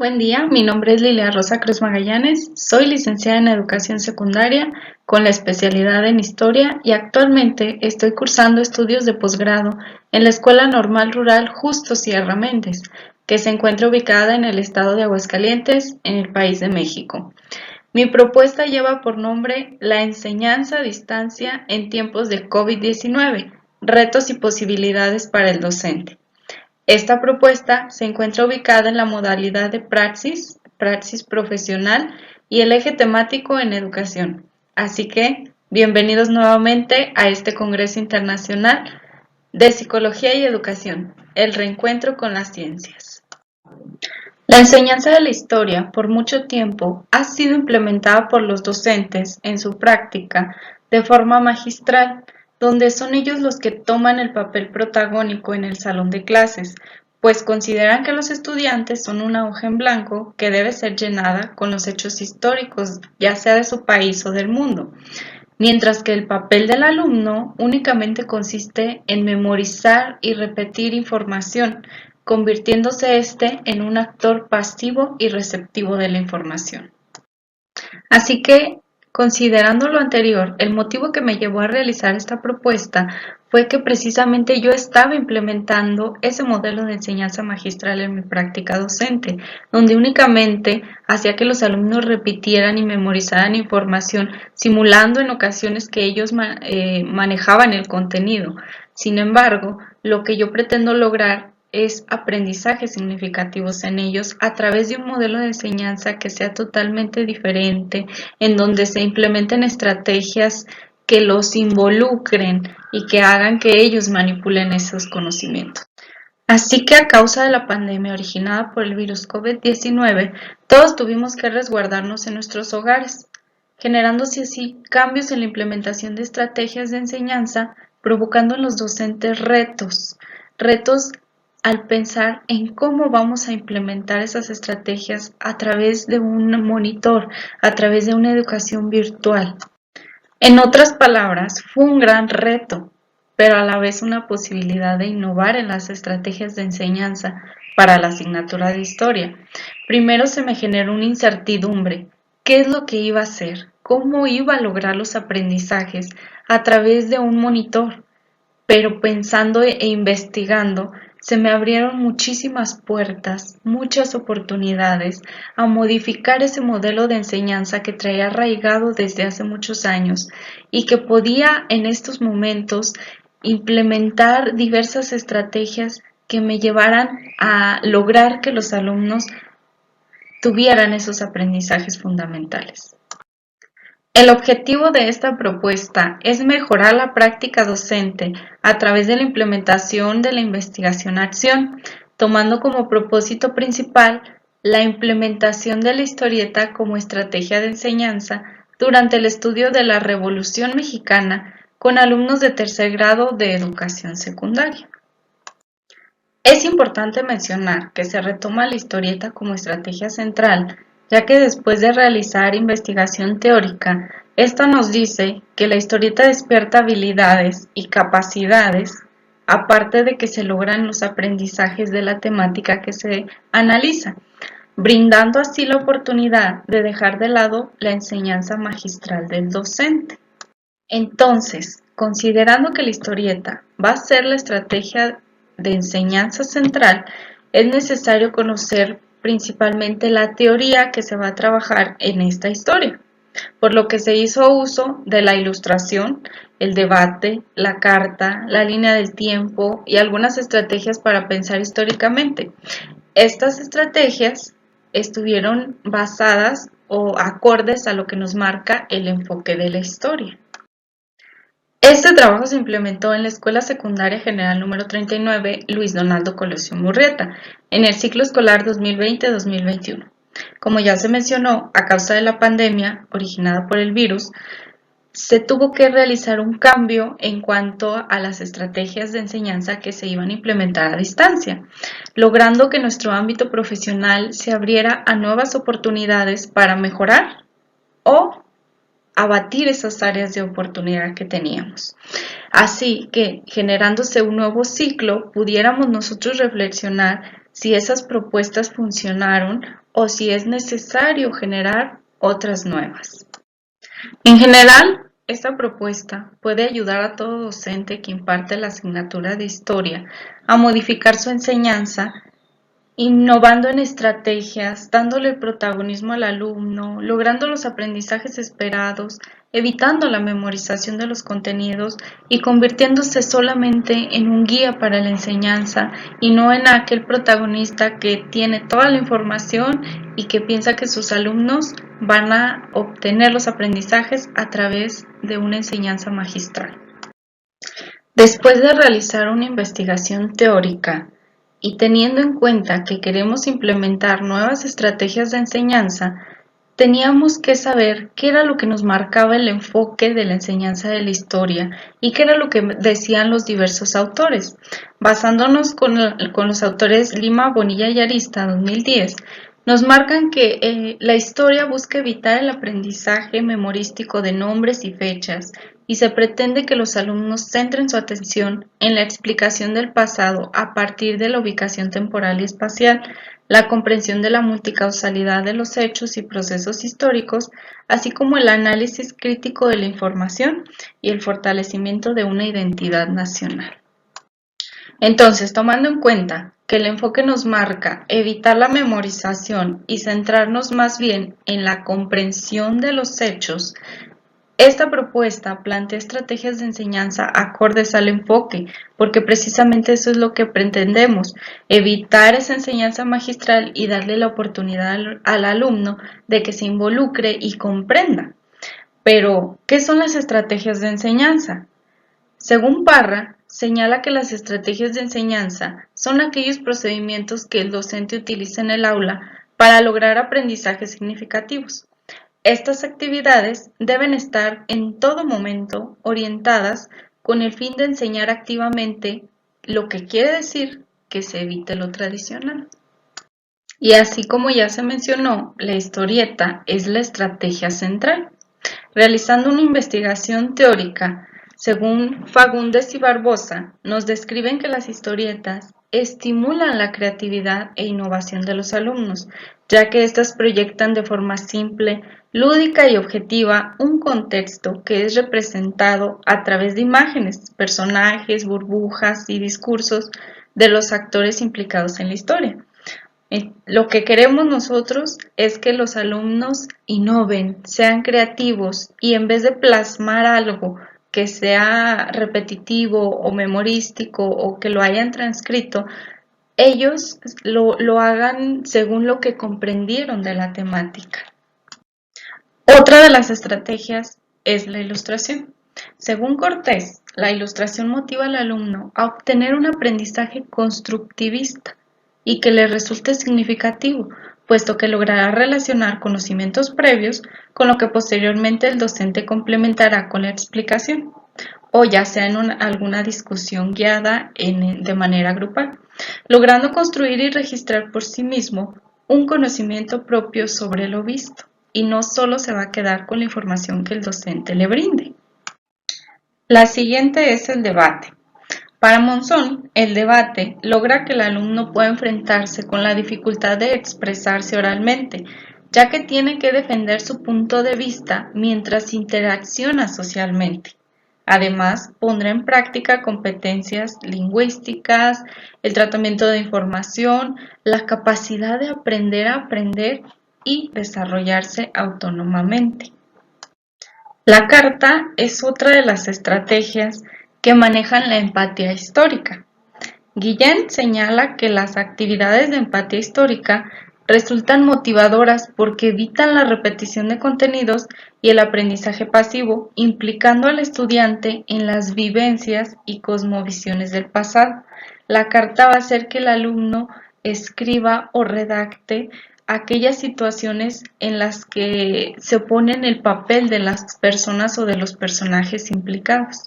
Buen día, mi nombre es Lilia Rosa Cruz Magallanes, soy licenciada en Educación Secundaria con la especialidad en Historia y actualmente estoy cursando estudios de posgrado en la Escuela Normal Rural Justo Sierra Méndez, que se encuentra ubicada en el estado de Aguascalientes, en el país de México. Mi propuesta lleva por nombre La enseñanza a distancia en tiempos de COVID-19, retos y posibilidades para el docente. Esta propuesta se encuentra ubicada en la modalidad de praxis profesional y el eje temático en educación. Así que, bienvenidos nuevamente a este Congreso Internacional de Psicología y Educación, el reencuentro con las ciencias. La enseñanza de la historia por mucho tiempo ha sido implementada por los docentes en su práctica de forma magistral, donde son ellos los que toman el papel protagónico en el salón de clases, pues consideran que los estudiantes son una hoja en blanco que debe ser llenada con los hechos históricos, ya sea de su país o del mundo, mientras que el papel del alumno únicamente consiste en memorizar y repetir información, convirtiéndose éste en un actor pasivo y receptivo de la información. Así que, considerando lo anterior, el motivo que me llevó a realizar esta propuesta fue que precisamente yo estaba implementando ese modelo de enseñanza magistral en mi práctica docente, donde únicamente hacía que los alumnos repitieran y memorizaran información, simulando en ocasiones que ellos manejaban el contenido. Sin embargo, lo que yo pretendo lograr es aprendizajes significativos en ellos a través de un modelo de enseñanza que sea totalmente diferente, en donde se implementen estrategias que los involucren y que hagan que ellos manipulen esos conocimientos. Así que a causa de la pandemia originada por el virus COVID-19, todos tuvimos que resguardarnos en nuestros hogares, generándose así cambios en la implementación de estrategias de enseñanza, provocando en los docentes retos al pensar en cómo vamos a implementar esas estrategias a través de un monitor, a través de una educación virtual. En otras palabras, fue un gran reto, pero a la vez una posibilidad de innovar en las estrategias de enseñanza para la asignatura de historia. Primero se me generó una incertidumbre. ¿Qué es lo que iba a hacer? ¿Cómo iba a lograr los aprendizajes a través de un monitor? Pero pensando e investigando, se me abrieron muchísimas puertas, muchas oportunidades a modificar ese modelo de enseñanza que traía arraigado desde hace muchos años y que podía en estos momentos implementar diversas estrategias que me llevaran a lograr que los alumnos tuvieran esos aprendizajes fundamentales. El objetivo de esta propuesta es mejorar la práctica docente a través de la implementación de la investigación-acción, tomando como propósito principal la implementación de la historieta como estrategia de enseñanza durante el estudio de la Revolución Mexicana con alumnos de tercer grado de educación secundaria. Es importante mencionar que se retoma la historieta como estrategia central, ya que después de realizar investigación teórica, esta nos dice que la historieta despierta habilidades y capacidades, aparte de que se logran los aprendizajes de la temática que se analiza, brindando así la oportunidad de dejar de lado la enseñanza magistral del docente. Entonces, considerando que la historieta va a ser la estrategia de enseñanza central, es necesario conocer principalmente la teoría que se va a trabajar en esta historia, por lo que se hizo uso de la ilustración, el debate, la carta, la línea del tiempo y algunas estrategias para pensar históricamente. Estas estrategias estuvieron basadas o acordes a lo que nos marca el enfoque de la historia. Este trabajo se implementó en la Escuela Secundaria General número 39 Luis Donaldo Colosio Murrieta en el ciclo escolar 2020-2021. Como ya se mencionó, a causa de la pandemia originada por el virus, se tuvo que realizar un cambio en cuanto a las estrategias de enseñanza que se iban a implementar a distancia, logrando que nuestro ámbito profesional se abriera a nuevas oportunidades para mejorar o abatir esas áreas de oportunidad que teníamos. Así que, generándose un nuevo ciclo, pudiéramos nosotros reflexionar si esas propuestas funcionaron o si es necesario generar otras nuevas. En general, esta propuesta puede ayudar a todo docente que imparte la asignatura de historia a modificar su enseñanza, innovando en estrategias, dándole el protagonismo al alumno, logrando los aprendizajes esperados, evitando la memorización de los contenidos y convirtiéndose solamente en un guía para la enseñanza y no en aquel protagonista que tiene toda la información y que piensa que sus alumnos van a obtener los aprendizajes a través de una enseñanza magistral. Después de realizar una investigación teórica, y teniendo en cuenta que queremos implementar nuevas estrategias de enseñanza, teníamos que saber qué era lo que nos marcaba el enfoque de la enseñanza de la historia y qué era lo que decían los diversos autores. Basándonos con los autores Lima, Bonilla y Arista, 2010, nos marcan que la historia busca evitar el aprendizaje memorístico de nombres y fechas y se pretende que los alumnos centren su atención en la explicación del pasado a partir de la ubicación temporal y espacial, la comprensión de la multicausalidad de los hechos y procesos históricos, así como el análisis crítico de la información y el fortalecimiento de una identidad nacional. Entonces, tomando en cuenta que el enfoque nos marca evitar la memorización y centrarnos más bien en la comprensión de los hechos, esta propuesta plantea estrategias de enseñanza acordes al enfoque, porque precisamente eso es lo que pretendemos, evitar esa enseñanza magistral y darle la oportunidad al alumno de que se involucre y comprenda. Pero, ¿qué son las estrategias de enseñanza? Según Parra, señala que las estrategias de enseñanza son aquellos procedimientos que el docente utiliza en el aula para lograr aprendizajes significativos. Estas actividades deben estar en todo momento orientadas con el fin de enseñar activamente, lo que quiere decir que se evite lo tradicional. Y así como ya se mencionó, la historieta es la estrategia central. Realizando una investigación teórica, según Fagundes y Barbosa, nos describen que las historietas estimulan la creatividad e innovación de los alumnos, ya que éstas proyectan de forma simple, lúdica y objetiva un contexto que es representado a través de imágenes, personajes, burbujas y discursos de los actores implicados en la historia. Lo que queremos nosotros es que los alumnos innoven, sean creativos y en vez de plasmar algo que sea repetitivo o memorístico o que lo hayan transcrito, ellos lo hagan según lo que comprendieron de la temática. Otra de las estrategias es la ilustración. Según Cortés, la ilustración motiva al alumno a obtener un aprendizaje constructivista y que le resulte significativo, puesto que logrará relacionar conocimientos previos con lo que posteriormente el docente complementará con la explicación, o ya sea en alguna discusión guiada de manera grupal, logrando construir y registrar por sí mismo un conocimiento propio sobre lo visto, y no solo se va a quedar con la información que el docente le brinde. La siguiente es el debate. Para Monzón, el debate logra que el alumno pueda enfrentarse con la dificultad de expresarse oralmente, ya que tiene que defender su punto de vista mientras interacciona socialmente. Además, pondrá en práctica competencias lingüísticas, el tratamiento de información, la capacidad de aprender a aprender y desarrollarse autónomamente. La carta es otra de las estrategias que manejan la empatía histórica. Guillén señala que las actividades de empatía histórica resultan motivadoras porque evitan la repetición de contenidos y el aprendizaje pasivo, implicando al estudiante en las vivencias y cosmovisiones del pasado. La carta va a hacer que el alumno escriba o redacte aquellas situaciones en las que se pone en el papel de las personas o de los personajes implicados.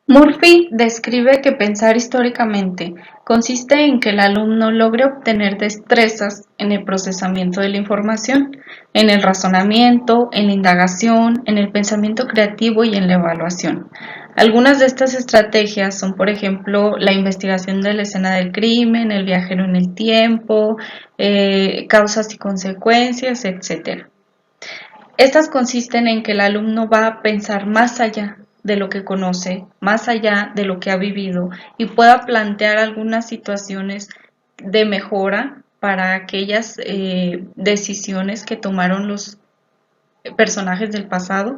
Murphy describe que pensar históricamente consiste en que el alumno logre obtener destrezas en el procesamiento de la información, en el razonamiento, en la indagación, en el pensamiento creativo y en la evaluación. Algunas de estas estrategias son, por ejemplo, la investigación de la escena del crimen, el viajero en el tiempo, causas y consecuencias, etc. Estas consisten en que el alumno va a pensar más allá de lo que conoce, más allá de lo que ha vivido y pueda plantear algunas situaciones de mejora para aquellas decisiones que tomaron los personajes del pasado.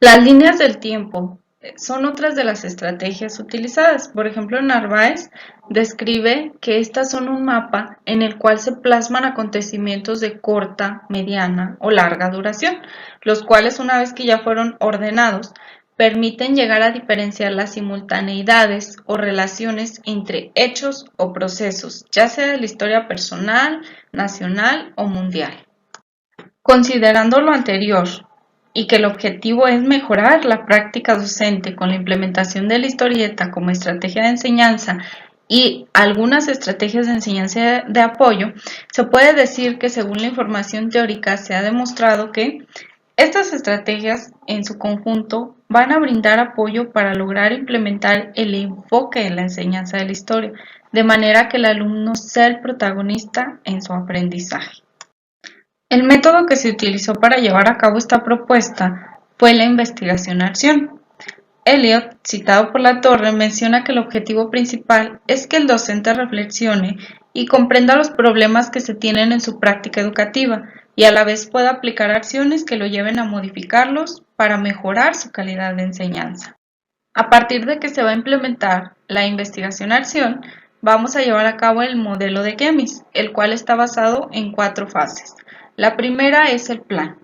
Las líneas del tiempo son otras de las estrategias utilizadas. Por ejemplo, Narváez describe que estas son un mapa en el cual se plasman acontecimientos de corta, mediana o larga duración, los cuales una vez que ya fueron ordenados, permiten llegar a diferenciar las simultaneidades o relaciones entre hechos o procesos, ya sea de la historia personal, nacional o mundial. Considerando lo anterior y que el objetivo es mejorar la práctica docente con la implementación de la historieta como estrategia de enseñanza y algunas estrategias de enseñanza de apoyo, se puede decir que según la información teórica se ha demostrado que estas estrategias en su conjunto van a brindar apoyo para lograr implementar el enfoque en la enseñanza de la historia, de manera que el alumno sea el protagonista en su aprendizaje. El método que se utilizó para llevar a cabo esta propuesta fue la investigación-acción. Eliot, citado por Latorre, menciona que el objetivo principal es que el docente reflexione y comprenda los problemas que se tienen en su práctica educativa y a la vez pueda aplicar acciones que lo lleven a modificarlos para mejorar su calidad de enseñanza. A partir de que se va a implementar la investigación-acción, vamos a llevar a cabo el modelo de Chemis, el cual está basado en 4 fases. La primera es el plan,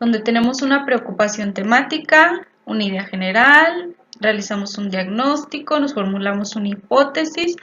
donde tenemos una preocupación temática, una idea general, realizamos un diagnóstico, nos formulamos una hipótesis,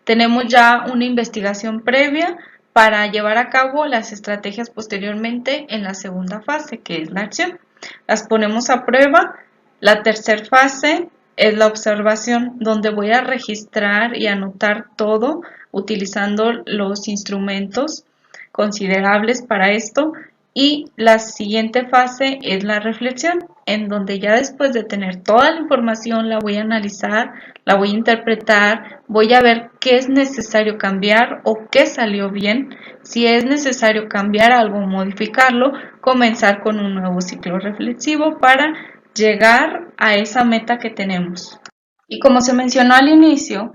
tenemos ya una investigación previa para llevar a cabo las estrategias posteriormente en la segunda fase, que es la acción. Las ponemos a prueba. La tercera fase es la observación, donde voy a registrar y anotar todo utilizando los instrumentos considerables para esto. Y la siguiente fase es la reflexión, en donde ya después de tener toda la información la voy a analizar, la voy a interpretar, voy a ver qué es necesario cambiar o qué salió bien. Si es necesario cambiar algo o modificarlo, comenzar con un nuevo ciclo reflexivo para llegar a esa meta que tenemos. Y como se mencionó al inicio,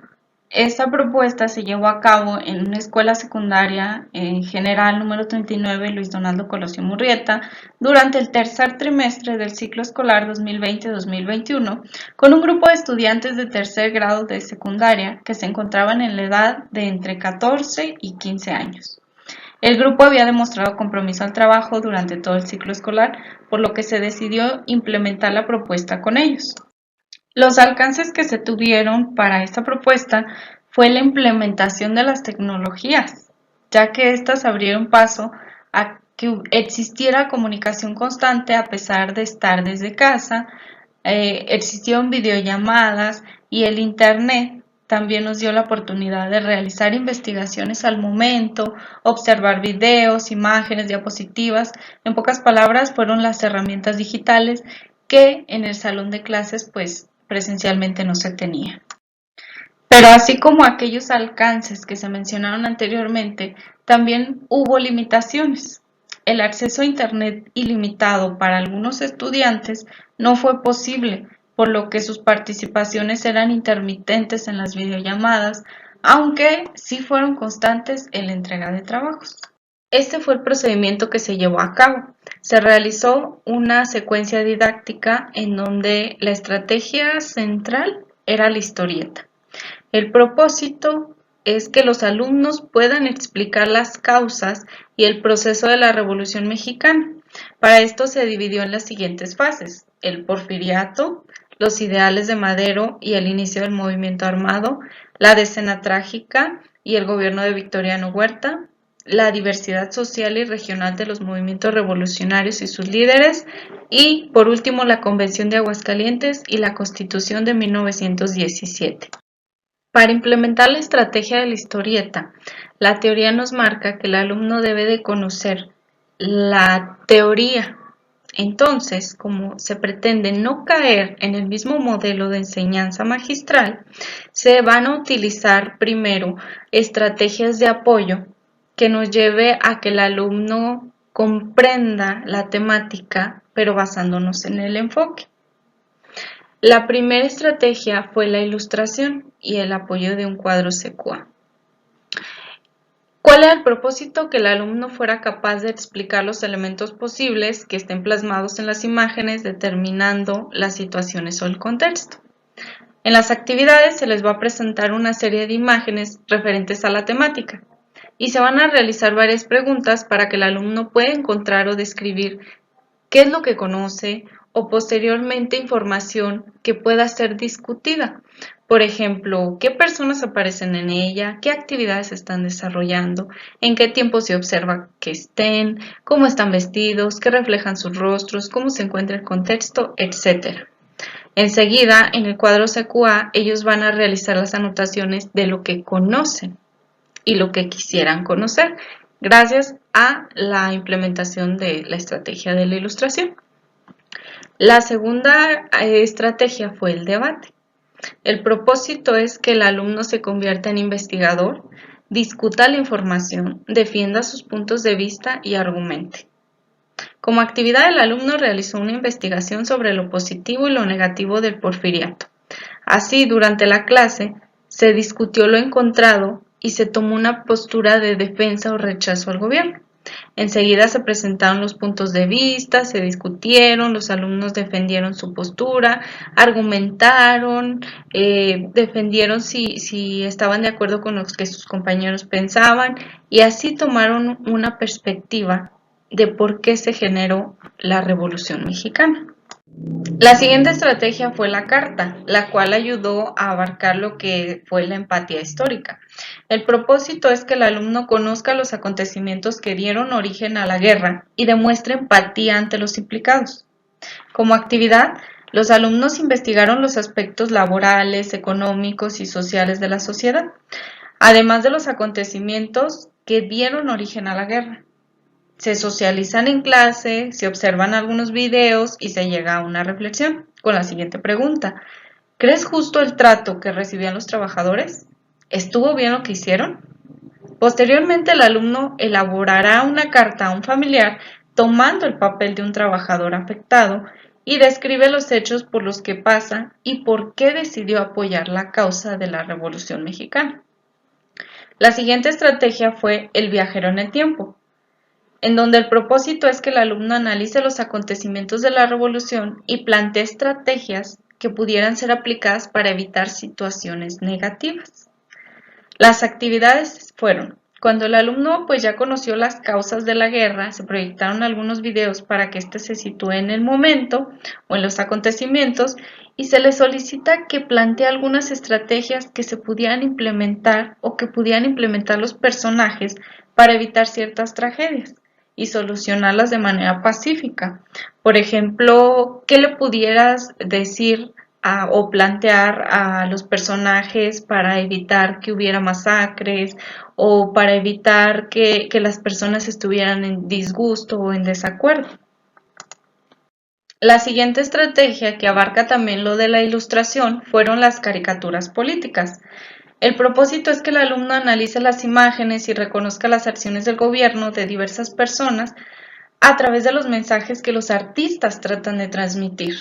esta propuesta se llevó a cabo en una escuela secundaria en general número 39 Luis Donaldo Colosio Murrieta durante el tercer trimestre del ciclo escolar 2020-2021 con un grupo de estudiantes de tercer grado de secundaria que se encontraban en la edad de entre 14 y 15 años. El grupo había demostrado compromiso al trabajo durante todo el ciclo escolar, por lo que se decidió implementar la propuesta con ellos. Los alcances que se tuvieron para esta propuesta fue la implementación de las tecnologías, ya que éstas abrieron paso a que existiera comunicación constante a pesar de estar desde casa, existieron videollamadas y el Internet también nos dio la oportunidad de realizar investigaciones al momento, observar videos, imágenes, diapositivas. En pocas palabras, fueron las herramientas digitales que en el salón de clases pues presencialmente no se tenía. Pero así como aquellos alcances que se mencionaron anteriormente, también hubo limitaciones. El acceso a Internet ilimitado para algunos estudiantes no fue posible, por lo que sus participaciones eran intermitentes en las videollamadas, aunque sí fueron constantes en la entrega de trabajos. Este fue el procedimiento que se llevó a cabo. Se realizó una secuencia didáctica en donde la estrategia central era la historieta. El propósito es que los alumnos puedan explicar las causas y el proceso de la Revolución Mexicana. Para esto se dividió en las siguientes fases: el porfiriato, los ideales de Madero y el inicio del movimiento armado, la decena trágica y el gobierno de Victoriano Huerta, la diversidad social y regional de los movimientos revolucionarios y sus líderes, y por último la Convención de Aguascalientes y la Constitución de 1917. Para implementar la estrategia de la historieta, la teoría nos marca que el alumno debe de conocer la teoría, Entonces, como se pretende no caer en el mismo modelo de enseñanza magistral, se van a utilizar primero estrategias de apoyo que nos lleve a que el alumno comprenda la temática, pero basándonos en el enfoque. La primera estrategia fue la ilustración y el apoyo de un cuadro CQA. ¿Cuál era el propósito? Que el alumno fuera capaz de explicar los elementos posibles que estén plasmados en las imágenes, determinando las situaciones o el contexto. En las actividades se les va a presentar una serie de imágenes referentes a la temática y se van a realizar varias preguntas para que el alumno pueda encontrar o describir qué es lo que conoce o posteriormente información que pueda ser discutida. Por ejemplo, qué personas aparecen en ella, qué actividades están desarrollando, en qué tiempo se observa que estén, cómo están vestidos, qué reflejan sus rostros, cómo se encuentra el contexto, etc. Enseguida, en el cuadro CQA, ellos van a realizar las anotaciones de lo que conocen y lo que quisieran conocer, gracias a la implementación de la estrategia de la ilustración. La segunda estrategia fue el debate. El propósito es que el alumno se convierta en investigador, discuta la información, defienda sus puntos de vista y argumente. Como actividad, el alumno realizó una investigación sobre lo positivo y lo negativo del porfiriato. Así, durante la clase, se discutió lo encontrado y se tomó una postura de defensa o rechazo al gobierno. Enseguida se presentaron los puntos de vista, se discutieron, los alumnos defendieron su postura, argumentaron, defendieron si estaban de acuerdo con lo que sus compañeros pensaban y así tomaron una perspectiva de por qué se generó la Revolución Mexicana. La siguiente estrategia fue la carta, la cual ayudó a abarcar lo que fue la empatía histórica. El propósito es que el alumno conozca los acontecimientos que dieron origen a la guerra y demuestre empatía ante los implicados. Como actividad, los alumnos investigaron los aspectos laborales, económicos y sociales de la sociedad, además de los acontecimientos que dieron origen a la guerra. Se socializan en clase, se observan algunos videos y se llega a una reflexión con la siguiente pregunta. ¿Crees justo el trato que recibían los trabajadores? ¿Estuvo bien lo que hicieron? Posteriormente, el alumno elaborará una carta a un familiar tomando el papel de un trabajador afectado y describe los hechos por los que pasa y por qué decidió apoyar la causa de la Revolución Mexicana. La siguiente estrategia fue el viajero en el tiempo, en donde el propósito es que el alumno analice los acontecimientos de la revolución y plantee estrategias que pudieran ser aplicadas para evitar situaciones negativas. Las actividades fueron, cuando el alumno pues ya conoció las causas de la guerra, se proyectaron algunos videos para que éste se sitúe en el momento o en los acontecimientos y se le solicita que plantee algunas estrategias que se pudieran implementar o que pudieran implementar los personajes para evitar ciertas tragedias y solucionarlas de manera pacífica. Por ejemplo, ¿qué le pudieras decir o plantear a los personajes para evitar que hubiera masacres o para evitar que las personas estuvieran en disgusto o en desacuerdo? La siguiente estrategia, que abarca también lo de la ilustración, fueron las caricaturas políticas. El propósito es que el alumno analice las imágenes y reconozca las acciones del gobierno de diversas personas a través de los mensajes que los artistas tratan de transmitir.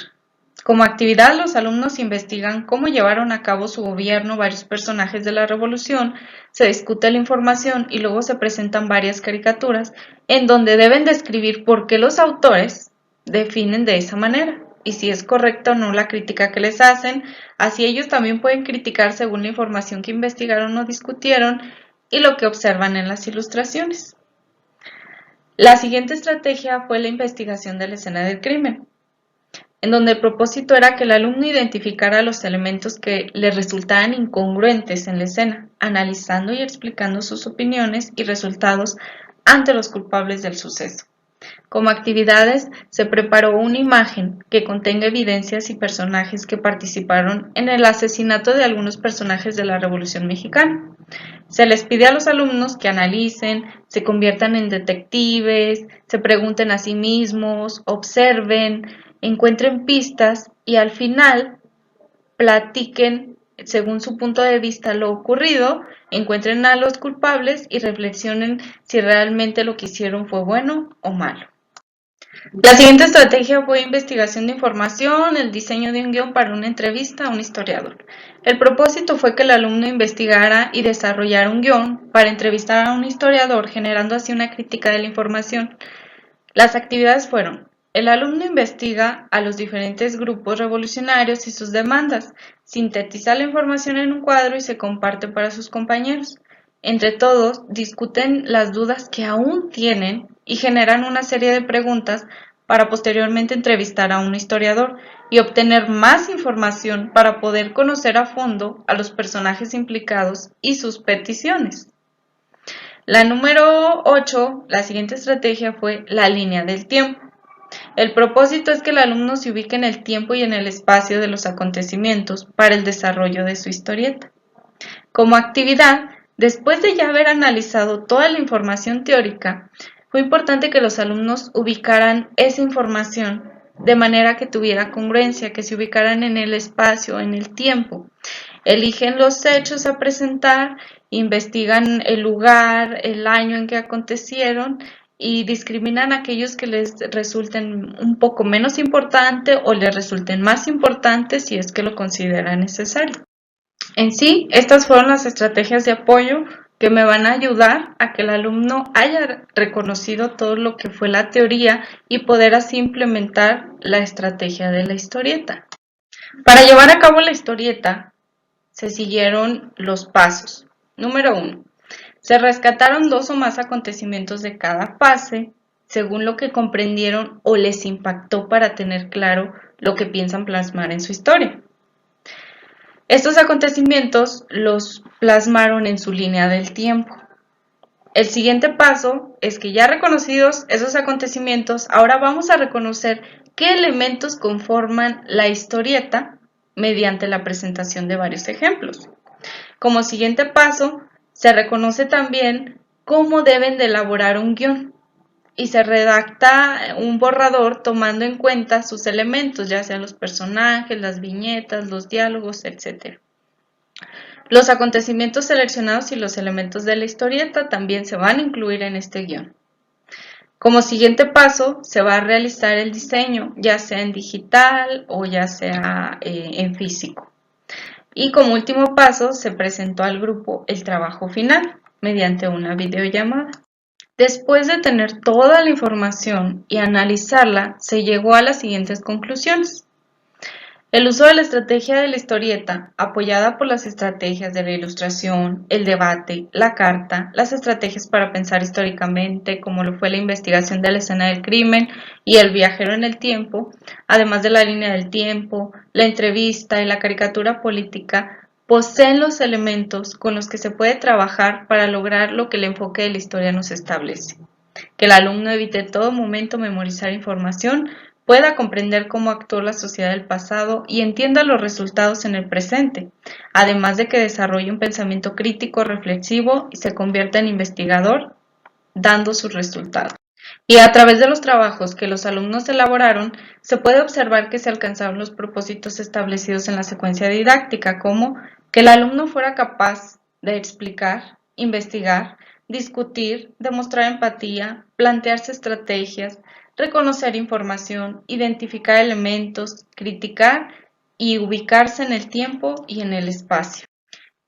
Como actividad, los alumnos investigan cómo llevaron a cabo su gobierno varios personajes de la revolución, se discute la información y luego se presentan varias caricaturas en donde deben describir por qué los autores definen de esa manera y si es correcta o no la crítica que les hacen. Así ellos también pueden criticar según la información que investigaron o discutieron y lo que observan en las ilustraciones. La siguiente estrategia fue la investigación de la escena del crimen, en donde el propósito era que el alumno identificara los elementos que le resultaban incongruentes en la escena, analizando y explicando sus opiniones y resultados ante los culpables del suceso. Como actividades, se preparó una imagen que contenga evidencias y personajes que participaron en el asesinato de algunos personajes de la Revolución Mexicana. Se les pide a los alumnos que analicen, se conviertan en detectives, se pregunten a sí mismos, observen, encuentren pistas y al final platiquen según su punto de vista lo ocurrido, encuentren a los culpables y reflexionen si realmente lo que hicieron fue bueno o malo. La siguiente estrategia fue investigación de información, el diseño de un guión para una entrevista a un historiador. El propósito fue que el alumno investigara y desarrollara un guión para entrevistar a un historiador, generando así una crítica de la información. Las actividades fueron: el alumno investiga a los diferentes grupos revolucionarios y sus demandas, sintetiza la información en un cuadro y se comparte para sus compañeros. Entre todos, discuten las dudas que aún tienen y generan una serie de preguntas para posteriormente entrevistar a un historiador y obtener más información para poder conocer a fondo a los personajes implicados y sus peticiones. La número 8, la siguiente estrategia fue la línea del tiempo. El propósito es que el alumno se ubique en el tiempo y en el espacio de los acontecimientos para el desarrollo de su historieta. Como actividad, después de ya haber analizado toda la información teórica, fue importante que los alumnos ubicaran esa información de manera que tuviera congruencia, que se ubicaran en el espacio, en el tiempo. Eligen los hechos a presentar, investigan el lugar, el año en que acontecieron y discriminan aquellos que les resulten un poco menos importantes o les resulten más importantes si es que lo consideran necesario. En sí, estas fueron las estrategias de apoyo que me van a ayudar a que el alumno haya reconocido todo lo que fue la teoría y poder así implementar la estrategia de la historieta. Para llevar a cabo la historieta, se siguieron los pasos. Número 1. Se rescataron 2 o más acontecimientos de cada fase, según lo que comprendieron o les impactó para tener claro lo que piensan plasmar en su historia. Estos acontecimientos los plasmaron en su línea del tiempo. El siguiente paso es que ya reconocidos esos acontecimientos, ahora vamos a reconocer qué elementos conforman la historieta mediante la presentación de varios ejemplos. Como siguiente paso, se reconoce también cómo deben de elaborar un guión y se redacta un borrador tomando en cuenta sus elementos, ya sean los personajes, las viñetas, los diálogos, etc. Los acontecimientos seleccionados y los elementos de la historieta también se van a incluir en este guión. Como siguiente paso, se va a realizar el diseño, ya sea en digital o ya sea en físico. Y como último paso, se presentó al grupo el trabajo final mediante una videollamada. Después de tener toda la información y analizarla, se llegó a las siguientes conclusiones. El uso de la estrategia de la historieta, apoyada por las estrategias de la ilustración, el debate, la carta, las estrategias para pensar históricamente, como lo fue la investigación de la escena del crimen y el viajero en el tiempo, además de la línea del tiempo, la entrevista y la caricatura política, poseen los elementos con los que se puede trabajar para lograr lo que el enfoque de la historia nos establece. Que el alumno evite en todo momento memorizar información, pueda comprender cómo actuó la sociedad del pasado y entienda los resultados en el presente, además de que desarrolle un pensamiento crítico, reflexivo y se convierta en investigador, dando sus resultados. Y a través de los trabajos que los alumnos elaboraron, se puede observar que se alcanzaron los propósitos establecidos en la secuencia didáctica, como que el alumno fuera capaz de explicar, investigar, discutir, demostrar empatía, plantearse estrategias, reconocer información, identificar elementos, criticar y ubicarse en el tiempo y en el espacio.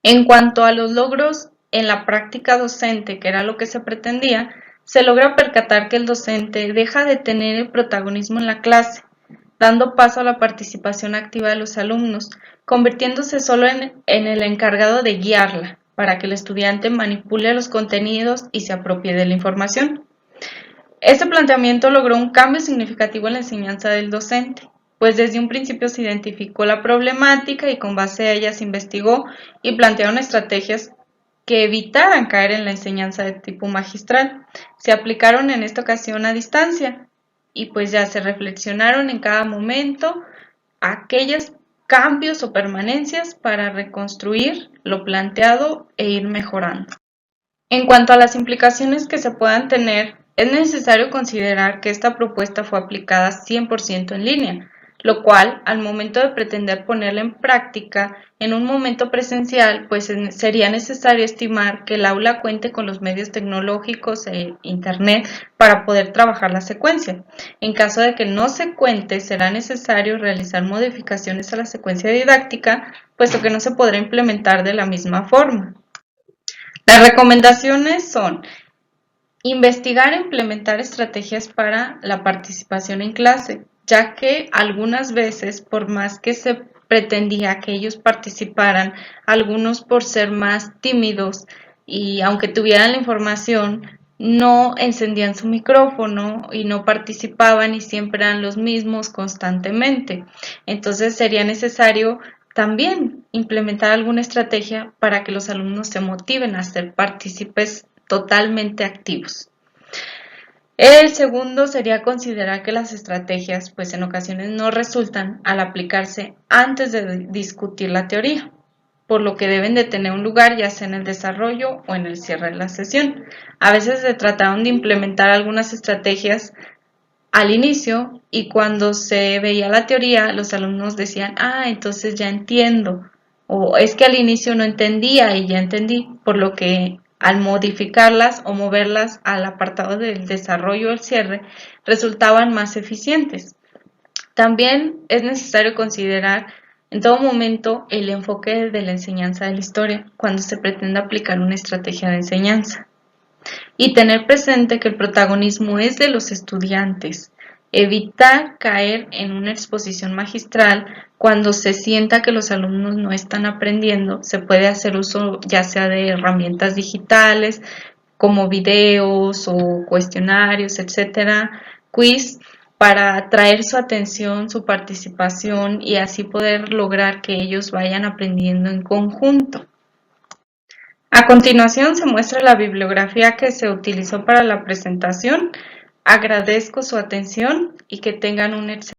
En cuanto a los logros en la práctica docente, que era lo que se pretendía, se logra percatar que el docente deja de tener el protagonismo en la clase, dando paso a la participación activa de los alumnos, convirtiéndose solo en el encargado de guiarla, para que el estudiante manipule los contenidos y se apropie de la información. Este planteamiento logró un cambio significativo en la enseñanza del docente, pues desde un principio se identificó la problemática y con base a ella se investigó y plantearon estrategias que evitaran caer en la enseñanza de tipo magistral. Se aplicaron en esta ocasión a distancia y pues ya se reflexionaron en cada momento aquellos cambios o permanencias para reconstruir lo planteado e ir mejorando. En cuanto a las implicaciones que se puedan tener, es necesario considerar que esta propuesta fue aplicada 100% en línea, lo cual, al momento de pretender ponerla en práctica en un momento presencial, pues sería necesario estimar que el aula cuente con los medios tecnológicos e Internet para poder trabajar la secuencia. En caso de que no se cuente, será necesario realizar modificaciones a la secuencia didáctica, puesto que no se podrá implementar de la misma forma. Las recomendaciones son investigar e implementar estrategias para la participación en clase, ya que algunas veces, por más que se pretendía que ellos participaran, algunos por ser más tímidos y aunque tuvieran la información, no encendían su micrófono y no participaban y siempre eran los mismos constantemente. Entonces sería necesario también implementar alguna estrategia para que los alumnos se motiven a ser partícipes totalmente activos. El segundo sería considerar que las estrategias, pues en ocasiones no resultan al aplicarse antes de discutir la teoría, por lo que deben de tener un lugar ya sea en el desarrollo o en el cierre de la sesión. A veces se trataron de implementar algunas estrategias al inicio y cuando se veía la teoría los alumnos decían, entonces ya entiendo, o es que al inicio no entendía y ya entendí, por lo que al modificarlas o moverlas al apartado del desarrollo o el cierre resultaban más eficientes. También es necesario considerar en todo momento el enfoque de la enseñanza de la historia cuando se pretende aplicar una estrategia de enseñanza. Y tener presente que el protagonismo es de los estudiantes. Evitar caer en una exposición magistral cuando se sienta que los alumnos no están aprendiendo. Se puede hacer uso ya sea de herramientas digitales como videos o cuestionarios, etcétera, quiz, para atraer su atención, su participación y así poder lograr que ellos vayan aprendiendo en conjunto. A continuación se muestra la bibliografía que se utilizó para la presentación. Agradezco su atención y que tengan un excelente